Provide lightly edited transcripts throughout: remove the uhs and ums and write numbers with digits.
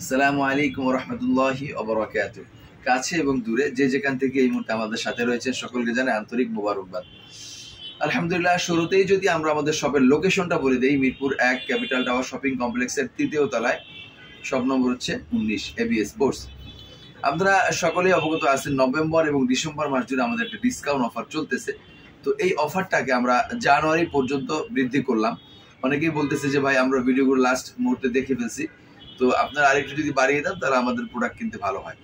আসসালামু আলাইকুম রহমতুল্লাহি ওবারাকাতুহু। কাছে এবং দূরে যে যেখান থেকে এই মুহূর্তে আমাদের সাথে রয়েছেন সকলকে জানাই আন্তরিক মোবারকবাদ। আলহামদুলিল্লাহ, শুরুতেই যদি আমরা আমাদের শপের লোকেশনটা বলে দেই, মিরপুর 1 ক্যাপিটাল টাওয়ার শপিং কমপ্লেক্সের 3য় তলায়, শপ নম্বর হচ্ছে 19 এবিএস স্পোর্টস। আপনারা সকলেই অবগত আছেন নভেম্বর এবং ডিসেম্বর মাস জুড়ে আমাদের একটা ডিসকাউন্ট অফার চলতেছে। তো এই অফারটাকে আমরা জানুয়ারি পর্যন্ত বৃদ্ধি করলাম। অনেকেই বলতেছে যে ভাই আমরা ভিডিওগুলো লাস্ট মুহূর্তে দেখে ফেলছি, তো আপনারা আরেকটু যদি বাড়িয়ে দেন তাহলে আমাদের প্রোডাক্ট কিনতে ভালো হয়।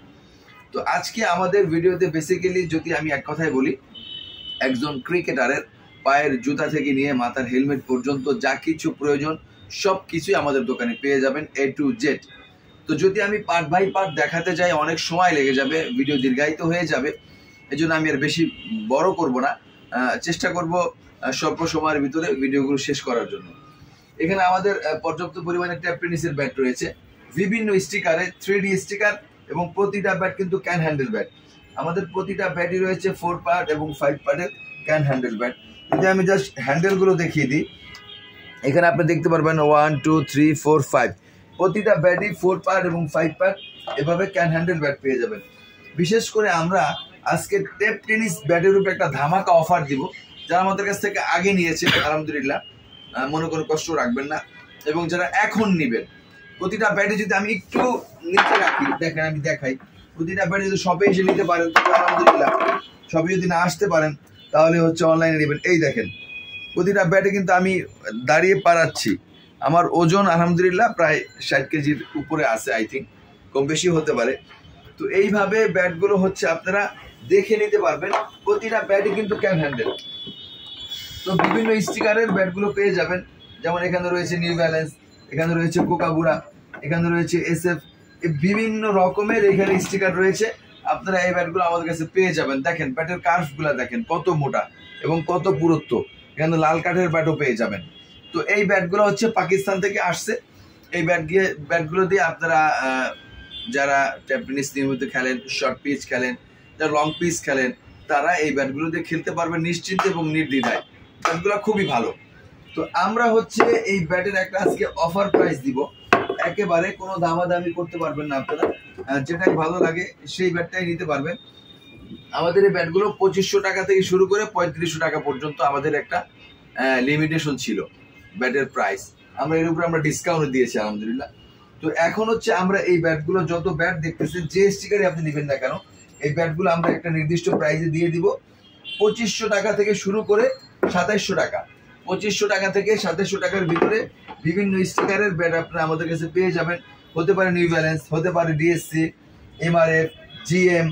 তো আজকে আমাদের ভিডিওতে বেসিক্যালি যদি আমি এক কথায় বলি, একজন ক্রিকেটারের পায়ের জুতা থেকে নিয়ে মাথার হেলমেট পর্যন্ত যা কিছু প্রয়োজন সব কিছুই আমাদের দোকানে পেয়ে যাবেন A to Z। তো যদি আমি পার্ট বাই পার্ট দেখাতে যাই অনেক সময় লেগে যাবে, ভিডিও দীর্ঘায়িত হয়ে যাবে। এই জন্য আমি আর বেশি বড় করব না, চেষ্টা করব স্বল্প সময়ের ভিতরে ভিডিওগুলো শেষ করার জন্য। এখানে আমাদের পর্যাপ্ত পরিমাণে ট্যাপ টেনিসের ব্যাট রয়েছে, বিভিন্ন স্টিকারে 3D স্টিকার, এবং প্রতিটা ব্যাট কিন্তু ক্যান হ্যান্ডেল ব্যাট। আমাদের প্রতিটা ব্যাটই রয়েছে 4 পার্ট এবং 5 পার্টের ক্যান হ্যান্ডেল ব্যাট। যদি আমি জাস্ট হ্যান্ডেলগুলো দেখিয়ে দিই, এখানে আপনি দেখতে পারবেন 1 2 3 4 5 প্রতিটা ব্যাটই 4 পার্ট এবং 5 পার্ট এভাবে ক্যান হ্যান্ডেল ব্যাট পেয়ে যাবেন। বিশেষ করে আমরা আজকে টেপ টেনিস ব্যাটের উপরে একটা ধামাকা অফার দিব। যারা আমাদের কাছ থেকে আগে নিয়েছে আলহামদুলিল্লাহ, মনে কোনো কষ্ট রাখবেন না। এবং যারা এখন নেবেন, প্রতিটা ব্যাটে যদি আমি একটু নিচে রাখি, দেখেন আমি দেখাই, প্রতিটা ব্যাটে যদি শপে এসে নিতে পারেন আলহামদুলিল্লাহ। শপে যদি না আসতে পারেন তাহলে হচ্ছে অনলাইনে নেবেন। এই দেখেন প্রতিটা ব্যাটে কিন্তু আমি দাঁড়িয়ে পারাচ্ছি। আমার ওজন আলহামদুলিল্লাহ প্রায় 60 কেজির উপরে আছে, আই থিঙ্ক কম বেশি হতে পারে। তো এইভাবে ব্যাটগুলো হচ্ছে আপনারা দেখে নিতে পারবেন। প্রতিটা ব্যাটই কিন্তু ক্যান হ্যান্ডেল। তো বিভিন্ন স্টিকারের ব্যাটগুলো পেয়ে যাবেন, যেমন এখানে রয়েছে নিউ ব্যালেন্স, এখানে রয়েছে কোকাবুরা, এখানে রয়েছে SF, বিভিন্ন রকমের এখানে স্টিকার রয়েছে। আপনারা এই ব্যাটগুলো আমাদের কাছে পেয়ে যাবেন। দেখেন ব্যাটের কার্ভগুলো দেখেন কত মোটা এবং কত পুরুত্ব। এখানে লাল কাঠের ব্যাটও পেয়ে যাবেন। তো এই ব্যাটগুলো হচ্ছে পাকিস্তান থেকে আসছে। এই ব্যাটগুলো দিয়ে আপনারা যারা ট্যাপ টেনিস নিয়মিত খেলেন, শর্ট পিচ খেলেন, যারা লং পিচ খেলেন, তারা এই ব্যাটগুলো দিয়ে খেলতে পারবেন নিশ্চিন্তে এবং নির্দ্বিধায়। ব্যাটগুলো খুবই ভালো। তো আমরা হচ্ছে এই ব্যাটের একটা আজকে অফার প্রাইস দিব, একেবারে কোনো দামাদামি করতে পারবেন না আপনারা। যেটাই ভালো লাগে সেই ব্যাটটাই নিতে পারবেন। আমাদের এই ব্যাটগুলো 2500 টাকা থেকে শুরু করে 3500 টাকা পর্যন্ত আমাদের একটা লিমিটেশন ছিল ব্যাটের প্রাইস। আমরা এর উপরে আমরা ডিসকাউন্ট দিয়েছি আলহামদুলিল্লাহ। তো এখন হচ্ছে আমরা এই ব্যাটগুলো, যত ব্যাট দেখতেছেন যে স্টিকারে আপনি নেবেন না কেন, এই ব্যাটগুলো আমরা একটা নির্দিষ্ট প্রাইসে দিয়ে দিব। 2500 টাকা থেকে শুরু করে 2700 টাকা, 2500 টাকা থেকে 2700 টাকার ভিতরে বিভিন্ন স্টিকারের ব্যাট আপনারা আমাদের কাছে পেয়ে যাবেন। হতে পারে নিউ ব্যালেন্স, হতে পারে DSC, MRF, GM,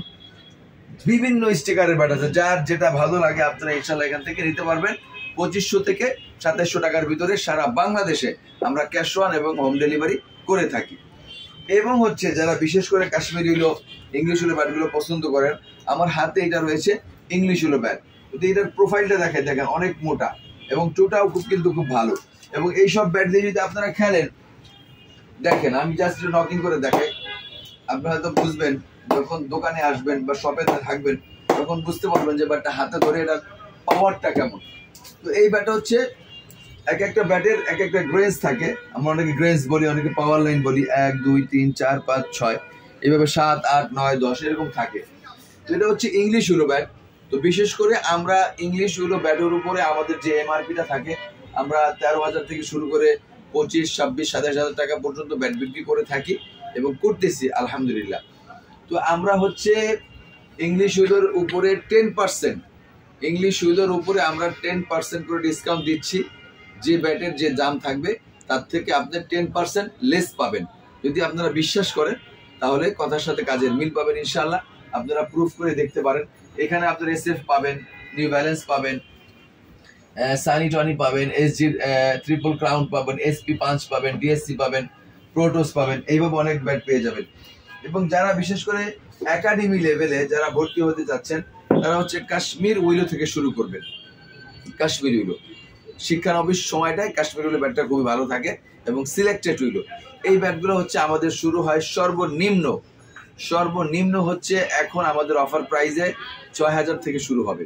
বিভিন্ন স্টিকারের ব্যাট আছে। যার যেটা ভালো লাগে আপনারা ইনশাল্লাহ এখান থেকে নিতে পারবেন। 2500 থেকে 2700 টাকার ভিতরে সারা বাংলাদেশে আমরা ক্যাশ অন এবং হোম ডেলিভারি করে থাকি। এবং হচ্ছে যারা বিশেষ করে কাশ্মীরি উলো, ইংলিশ উলো ব্যাটগুলো পছন্দ করেন, আমার হাতে এটা রয়েছে ইংলিশ উলো ব্যাট। কিন্তু এটার প্রোফাইলটা দেখেন অনেক মোটা এবং টুটাও কিন্তু খুব ভালো। এবং এইসব ব্যাট দিয়ে যদি আপনারা খেলেন, দেখেন আমি জাস্ট নকিং করে দেখাই, আপনারা হয়তো বুঝবেন যখন দোকানে আসবেন বা শপে থাকবেন তখন বুঝতে পারবেন যে ব্যাটটা হাতে ধরে এটা পাওয়ারটা কেমন। তো এই ব্যাটটা হচ্ছে এক একটা ব্যাটের এক একটা গ্রেন্স থাকে। আমরা অনেকে গ্রেন্স বলি, অনেকে পাওয়ার লাইন বলি, 1 2 3 4 5 6 এইভাবে 7 8 9 10 এরকম থাকে। তো এটা হচ্ছে ইংলিশ উলো ব্যাট। তো বিশেষ করে আমরা ইংলিশ উলো ব্যাটের উপরে আমাদের যে MRPটা থাকে, আমরা 13,000 থেকে শুরু করে 25 26 27,000 টাকা পর্যন্ত ব্যাট বিক্রি করে থাকি এবং করতেছি আলহামদুলিল্লাহ। তো আমরা হচ্ছে ইংলিশ উলোর উপরে 10%, ইংলিশ উলোর উপরে আমরা 10% করে ডিসকাউন্ট দিচ্ছি। যে ব্যাটের যে দাম থাকবে তার থেকে আপনি 10% লেস পাবেন। যদি আপনারা বিশ্বাস করেন তাহলে কথার সাথে কাজের মিল পাবেন ইনশাআল্লাহ। আপনারা প্রুফ করে দেখতে পারেন। এখানে আপনারা SF পাবেন, নিউ ব্যালেন্স পাবেন, সানি টনি পাবেন, SG ট্রিপল ক্রাউন পাবেন, SP পাঞ্চ পাবেন, DSC পাবেন, প্রোটোস পাবেন, এইভাবে অনেক ব্যাট পেয়ে যাবেন। এবং যারা বিশেষ করে একাডেমি লেভেলে যারা ভর্তি হতে যাচ্ছেন, তারা হচ্ছে কাশ্মীর উইলো থেকে শুরু করবেন। কাশ্মীর উইলো শিক্ষানবিশ সময়টায় কাশ্মীর উইলো ব্যাটটা খুবই ভালো থাকে এবং সিলেক্টেড উইলো। এই ব্যাটগুলো হচ্ছে আমাদের শুরু হয় সর্বনিম্ন হচ্ছে এখন আমাদের অফার প্রাইসে 6000 থেকে শুরু হবে।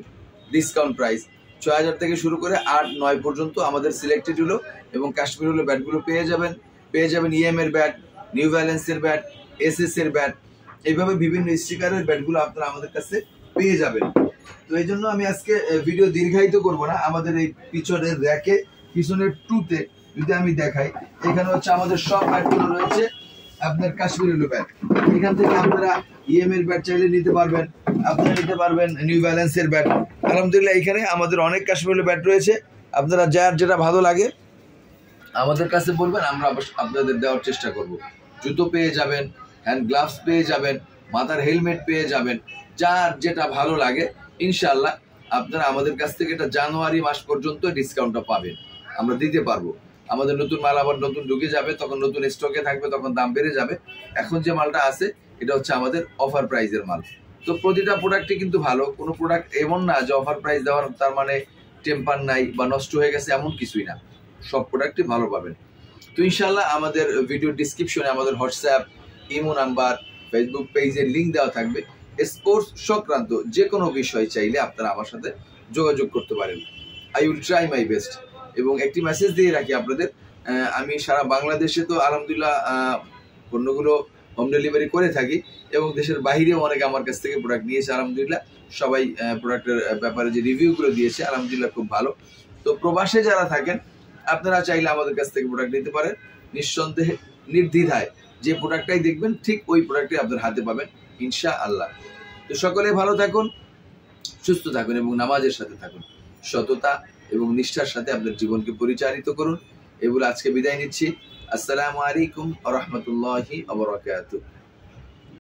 ডিসকাউন্ট প্রাইস 6000 থেকে শুরু করে 8 9 পর্যন্ত আমাদের সিলেক্টেড উইলো এবং কাশ্মীর উইলো ব্যাটগুলো পেয়ে যাবেন। EM এর ব্যাট, নিউ ব্যালেন্সের ব্যাট, এসএস এর ব্যাট, এইভাবে বিভিন্ন স্টিকারের ব্যাটগুলো আপনারা আমাদের কাছে পেয়ে যাবেন। তো এই জন্য আমি আজকে ভিডিও দীর্ঘায়িত করব না। আমাদের এই পিছনের র্যাকে, পিছনের টুতে যদি আমি দেখাই, এখানে হচ্ছে আমাদের সব ব্যাটগুলো রয়েছে আপনার কাশ্মীরি উলু ব্যাট। এখান থেকে আপনারা ইএম এর ব্যাট চাইলে নিতে পারবেন, আপনারা নিতে পারবেন নিউ ব্যালেন্সের ব্যাট। আলহামদুলিল্লাহ এখানে আমাদের অনেক কাশ্মীরি উলু ব্যাট রয়েছে। আপনারা যার যেটা ভালো লাগে আমাদের কাছে বলবেন, আমরা আপনাদের দেওয়ার চেষ্টা করব। জুতো পেয়ে যাবেন, হ্যান্ড গ্লাভস পেয়ে যাবেন, মাথার হেলমেট পেয়ে যাবেন, যার যেটা ভালো লাগে ইনশাআল্লাহ আপনারা আমাদের কাছ থেকে এটা জানুয়ারি মাস পর্যন্ত ডিসকাউন্টটা পাবেন, আমরা দিতে পারবো। আমাদের নতুন মাল আবার নতুন ঢুকে যাবে, তখন নতুন স্টকে থাকবে, তখন দাম বেড়ে যাবে। এখন যে মালটা আছে এটা হচ্ছে আমাদের অফার প্রাইজের মাল। তো প্রতিটা প্রোডাক্টই কিন্তু ভালো, কোনো প্রোডাক্ট এমন না যে অফার প্রাইস দেওয়ার তার মানে টেম্পার নাই বা নষ্ট হয়ে গেছে, এমন কিছুই না, সব প্রোডাক্টই ভালো পাবেন। তো ইনশাআল্লাহ আমাদের ভিডিও ডিসক্রিপশনে আমাদের হোয়াটসঅ্যাপ, ইমো নাম্বার, ফেসবুক পেজের লিঙ্ক দেওয়া থাকবে। স্পোর্টস সংক্রান্ত যে কোনো বিষয় চাইলে আপনারা আমার সাথে যোগাযোগ করতে পারেন। I will try my best. এবং একটি মেসেজ দিয়ে রাখি আপনাদের, আমি সারা বাংলাদেশে তো আলহামদুলিল্লাহ পণ্যগুলো হোম ডেলিভারি করে থাকি, এবং দেশের বাইরেও অনেকে আমার কাছ থেকে প্রোডাক্ট নিয়েছে আলহামদুলিল্লাহ। সবাই প্রোডাক্টের ব্যাপারে যে রিভিউগুলো দিয়েছে আলহামদুলিল্লাহ খুব ভালো। তো প্রবাসে যারা থাকেন আপনারা চাইলে আমাদের কাছ থেকে প্রোডাক্ট নিতে পারেন নিঃসন্দেহে, নির্দ্বিধায়। যে প্রোডাক্টটাই দেখবেন ঠিক ওই প্রোডাক্টই আপনার হাতে পাবেন ইনশাআল্লাহ। তো সকলে ভালো থাকুন, সুস্থ থাকুন এবং নামাজের সাথে থাকুন। সততা এবং নিষ্ঠার সাথে আপনার জীবনকে পরিচালিত করুন। এগুলো আজকে বিদায় নিচ্ছি। আসসালামু আলাইকুম ওয়া রাহমাতুল্লাহি ওয়া বারাকাতুহু।